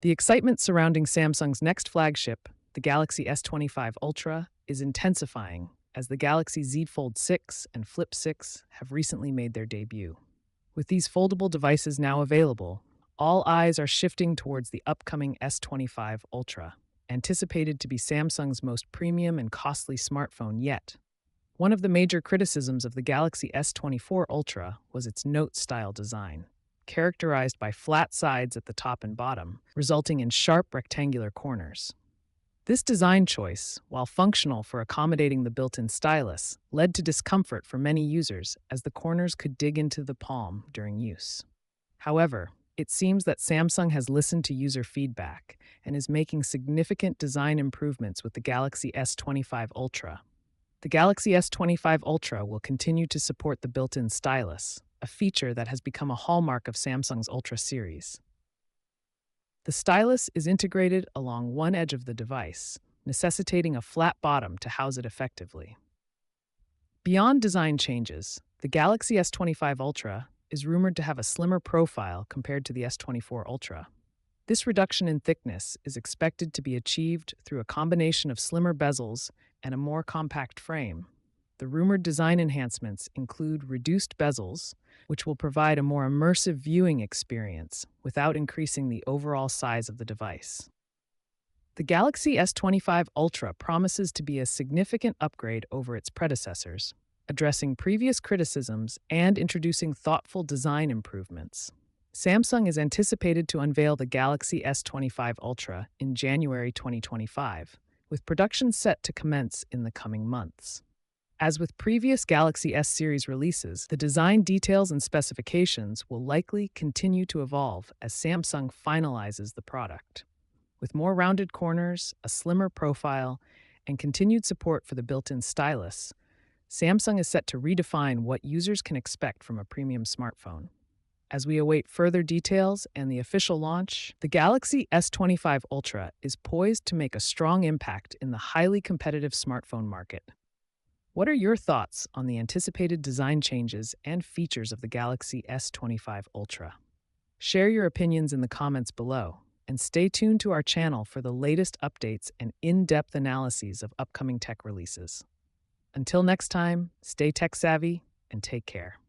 The excitement surrounding Samsung's next flagship, the Galaxy S25 Ultra, is intensifying as the Galaxy Z Fold 6 and Flip 6 have recently made their debut. With these foldable devices now available, all eyes are shifting towards the upcoming S25 Ultra, anticipated to be Samsung's most premium and costly smartphone yet. One of the major criticisms of the Galaxy S24 Ultra was its note-style design, characterized by flat sides at the top and bottom, resulting in sharp rectangular corners. This design choice, while functional for accommodating the built-in stylus, led to discomfort for many users as the corners could dig into the palm during use. However, it seems that Samsung has listened to user feedback and is making significant design improvements with the Galaxy S25 Ultra. The Galaxy S25 Ultra will continue to support the built-in stylus, a feature that has become a hallmark of Samsung's Ultra series. The stylus is integrated along one edge of the device, necessitating a flat bottom to house it effectively. Beyond design changes, the Galaxy S25 Ultra is rumored to have a slimmer profile compared to the S24 Ultra. This reduction in thickness is expected to be achieved through a combination of slimmer bezels and a more compact frame. The rumored design enhancements include reduced bezels, which will provide a more immersive viewing experience without increasing the overall size of the device. The Galaxy S25 Ultra promises to be a significant upgrade over its predecessors, addressing previous criticisms and introducing thoughtful design improvements. Samsung is anticipated to unveil the Galaxy S25 Ultra in January 2025, with production set to commence in the coming months. As with previous Galaxy S series releases, the design details and specifications will likely continue to evolve as Samsung finalizes the product. With more rounded corners, a slimmer profile, and continued support for the built-in stylus, Samsung is set to redefine what users can expect from a premium smartphone. As we await further details and the official launch, the Galaxy S25 Ultra is poised to make a strong impact in the highly competitive smartphone market. What are your thoughts on the anticipated design changes and features of the Galaxy S25 Ultra? Share your opinions in the comments below, and stay tuned to our channel for the latest updates and in-depth analyses of upcoming tech releases. Until next time, stay tech savvy and take care.